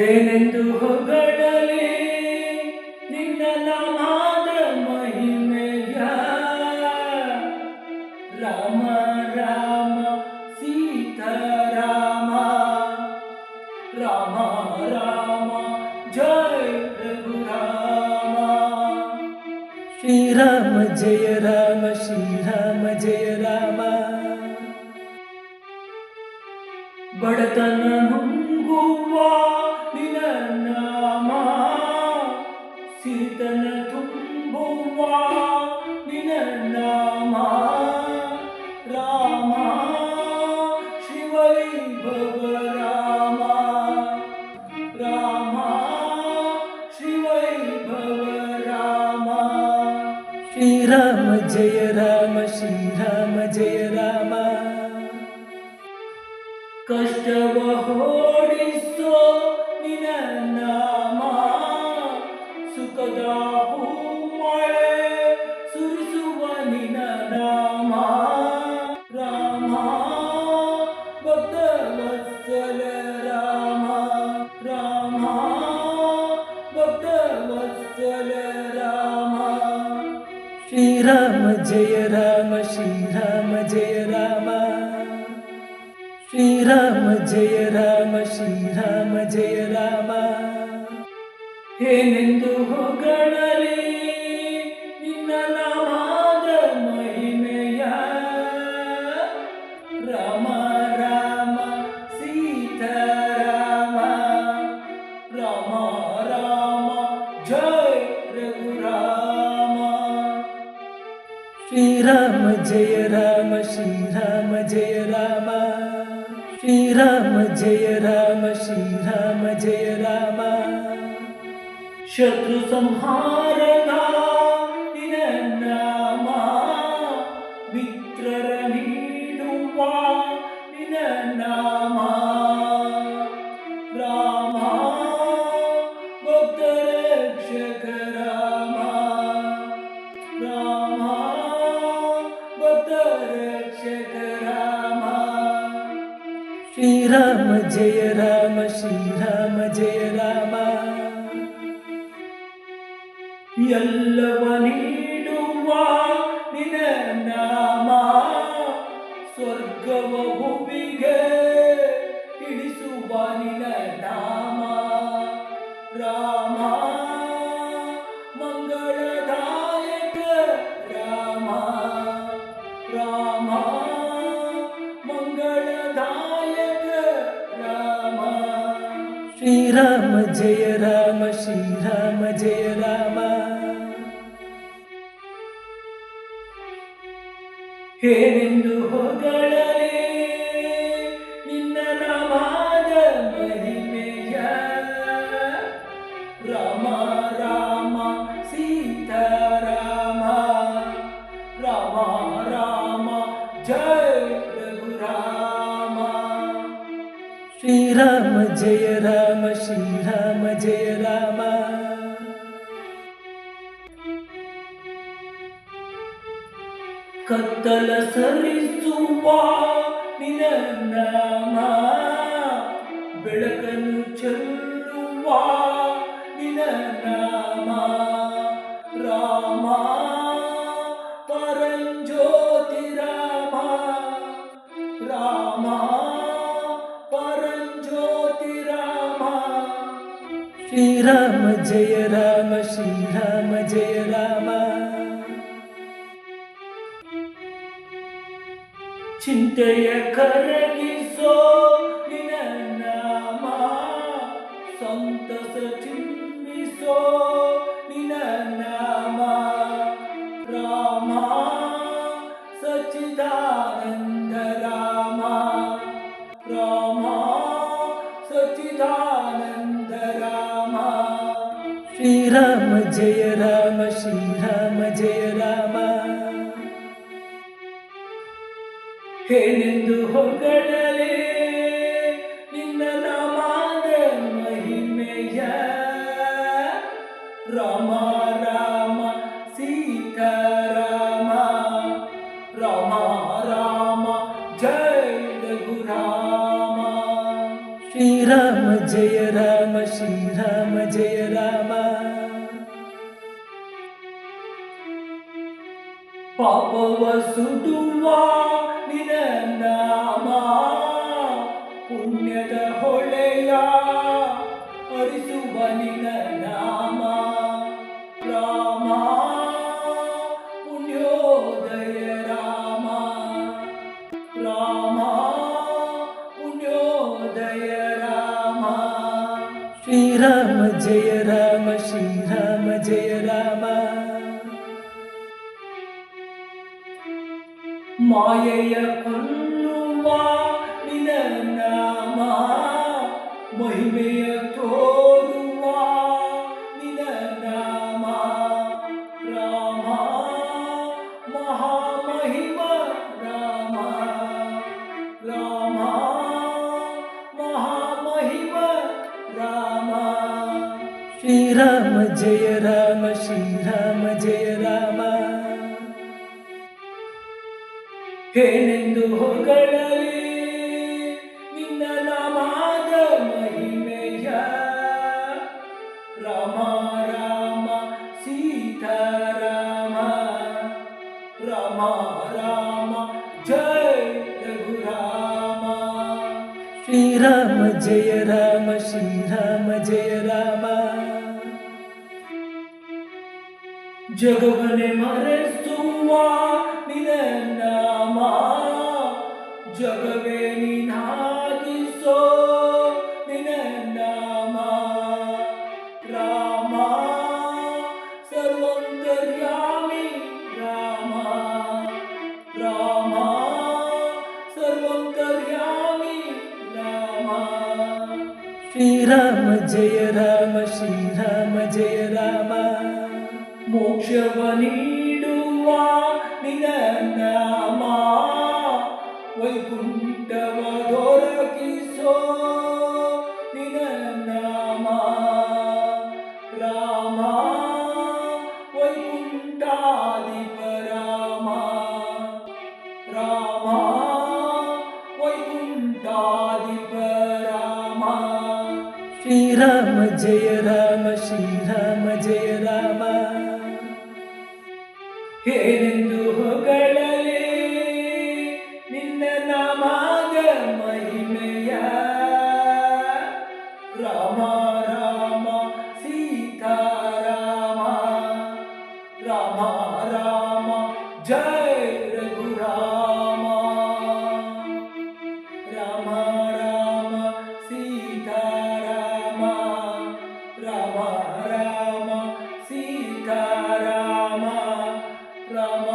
ಏನೆಂದು ಹೊಗಳಲಿ ನಿನ್ನ ನಾಮದ ಮಹಿಮೆಯ. ರಾಮ ರಾಮ ಸೀತಾರಾಮ, ರಾಮ ರಾಮ ಜಯ ರಘುರಾಮ. ಶ್ರೀರಾಮ ಜಯ ರಾಮ, ಶ್ರೀರಾಮ ಜಯ ರಾಮ. ಬಡತನ ನುಂಗುವ ನಿನ್ನ ನಾಮ, ಸಿರಿತನ ತುಂಬುವ ನಿನ್ನ ನಾಮ. ರಾಮ ಶಿವೈಭವ ರಾಮ, ರಾಮ ಶಿವೈಭವ ರಾಮ. ಶ್ರೀರಾಮ ಜಯ ರಾಮ, ಶ್ರೀರಾಮ ಜಯ ರಾಮ. ಕಷ್ಟವ ಓಡಿಸೋ ನಿನ್ನ ನಾಮ, ಸುಖದ ಹೂಮಳೆ ಸುರಿಸುವ ನಿನ್ನ ನಾಮ. ರಾಮ ಭಕ್ತವತ್ಸಲ ರಾಮ, ರಾಮ ಭಕ್ತವತ್ಸಲ ರಾಮ. ಶ್ರೀರಾಮ ಜಯ ರಾಮ, ಶ್ರೀರಾಮ ಜಯ ರಾಮ. ಶ್ರೀರಾಮ ಜಯ ರಾಮ, ಶ್ರೀರಾಮ ಜಯ ರಾಮ. ಏನೆಂದು ಹೊಗಳಲಿ ನಿನ್ನ ನಾಮದ ಮಹಿಮೆಯ. ರಾಮ ರಾಮ ಸೀತಾರಾಮ, ರಾಮ ರಾಮ ಜಯ ರಘುರಾಮ. ಶ್ರೀರಾಮ ಜಯ ರಾಮ, ಶ್ರೀರಾಮ ಜಯ ರಾಮ. ಶ್ರೀರಾಮ ಜಯ ರಾಮ, ಶ್ರೀರಾಮ ಜಯ ರಾಮ. ಶತ್ರು ಸಂಹಾರದ ನಿನ್ನ ನಾಮ, ಮಿತ್ರರ ನೀಡುವ ನಿನ್ನ ನಾಮ. ರಾಮ ಭಕ್ತರಕ್ಷಕ ರಾಮ, ರಾಮ ಭಕ್ತರಕ್ಷಕ ರಾಮ. ಶ್ರೀರಾಮ ಜಯ ರಾಮ, ಶ್ರೀರಾಮ ಜಯ ರಾಮ. ಎಲ್ಲವ ನೀಡುವ ನಿನ್ನ ನಾಮ, ಸ್ವರ್ಗವ ಭೂಮಿಗೆ ಇಳಿಸುವ ನಿನ್ನ ನಾಮ. ರಾಮ ಮಂಗಳದಾಯಕ ರಾಮ, ರಾಮ ಮಂಗಳದಾಯಕ ರಾಮ. ಶ್ರೀರಾಮ ಜಯ ರಾಮ, ಶ್ರೀರಾಮ ಜಯ ರಾಮ. ಏನೆಂದು ಹೊಗಳಲಿ ನಿನ್ನ ನಾಮದ ಮಹಿಮೆಯ. ರಾಮ ರಾಮ ಸೀತಾರಾಮ, ರಾಮ ರಾಮ ಜಯ ರಘುರಾಮ. ಶ್ರೀರಾಮ ಜಯ ರಾಮ, ಶ್ರೀರಾಮ ಜಯ ರಾಮ. ಕತ್ತಲ ಸರಿಸುವ ನಿನ್ನ ನಾಮ, ಬೆಳಕನ್ನು ಚೆಲ್ಲುವ ನಿನ್ನ ನಾಮ. ರಾಮ ಪರಂಜ್ಯೋತಿ ರಾಮ, ರಾಮ ಪರಂಜ್ಯೋತಿ ರಾಮ. ಶ್ರೀರಾಮ ಜಯ ರಾಮ, ಶ್ರೀರಾಮ ಜಯ ರಾಮ. ಚಿಂತೆಯ ಕರಗಿಸೋ ನಿನ್ನ ನಾಮ, ಸಂತಸ ಚಿಮ್ಮಿಸೋ ನಿನ್ನ ನಾಮ. ರಾಮ ಸಚ್ಚಿದಾನಂದ ರಾಮ, ರಾಮ ಸಚ್ಚಿದಾನಂದ ರಾಮ. ಶ್ರೀರಾಮ ಜಯ ರಾಮ, ಶ್ರೀರಾಮ ಜಯ ರಾಮ. ಏನೆಂದು ಹೊಗಳಲಿ ನಿನ್ನ ನಾಮದ ಮಹಿಮೆಯ. ರಾಮ ರಾಮ ಸೀತಾರಾಮ, ರಾಮ ರಾಮ ಜಯ ರಘುರಾಮ. ಶ್ರೀರಾಮ ಜಯ ರಾಮ ಶ್ರೀರಾಮ ಜಯ ರಾಮ. ಪಾಪವ ಸುಡುವ ನಿನ ನಾಮ, ಪುಣ್ಯದ ಹೊಳೆಯ ಹರಿಸುವ ನಿನ ನಾಮ. ರಾಮ ಪುಣ್ಯೋದಯ ರಾಮ, ರಾಮ ಪುಣ್ಯೋದಯ ರಾಮ. ಶ್ರೀರಾಮ ಜಯ ರಾಮ ಶ್ರೀರಾಮ ಜಯ ರಾಮ. ಮಾಯೆಯ ಕೊಲ್ಲುವ ನಿನ ನಾಮ, ಮಹಿಮೆಯ ತೋರುವ ನಿನ ನಾಮ. ರಾಮ ಮಹಾಮಹಿಮ ರಾಮ, ರಾಮ ಮಹಾಮಹಿಮ ರಾಮ. ಶ್ರೀರಾಮ ಜಯ ರಾಮ ಶ್ರೀರಾಮ ಜಯ ರಾಮ. ಏನೆಂದು ಹೊಗಳಲಿ ನಿನ್ನ ನಾಮದ ಮಹಿಮೆಯ. ರಾಮ ರಾಮ ಸೀತಾರಾಮ, ರಾಮ ರಾಮ ಜಯ ರಘುರಾಮ. ಶ್ರೀರಾಮ ಜಯ ರಾಮ ಶ್ರೀರಾಮ ಜಯ ರಾಮ. ಜಗವನೆ ಮರೆಸುವ ನಿನ ನಾಮ, ಜಗವೇ ನಿನಾಗಿಸೋ ನಿನ ನಾಮ. ರಾಮ ಸರ್ವಂತರ್ಯಾಮಿ ರಾಮ, ರಾಮ ಸರ್ವಂತರ್ಯಾಮಿ ರಾಮ. ಶ್ರೀರಾಮ ಜಯ ರಾಮ ಶ್ರೀರಾಮ ಜಯ ರಾಮ. ಮೋಕ್ಷವ ನೀಡುವ ನಿನ ನಾಮ, ವೈಕುಂಠವ ದೊರಕಿಸೋ ನಿನ ನಾಮ. ರಾಮ ವೈಕುಂಠಾಧಿಪ ರಾಮ, ರಾಮ ವೈಕುಂಠಾಧಿಪ ರಾಮ. ಶ್ರೀರಾಮ ಜಯ ರಾಮ ಶ್ರೀರಾಮ ಜಯ ರಾಮ. ಏನೆಂದು ಹೊಗಳಲಿ ನಿನ್ನ ನಾಮದ ಮಹಿಮೆಯ. ರಾಮ ರಾಮ ಸೀತಾರಾಮ, ರಾಮ ರಾಮ ಜಯ ರಘುರಾಮ. ರಾಮ ರಾಮ ಸೀತಾರಾಮ, ರಾಮ ರಾಮ ಸೀತಾರಾಮ, ರಾಮ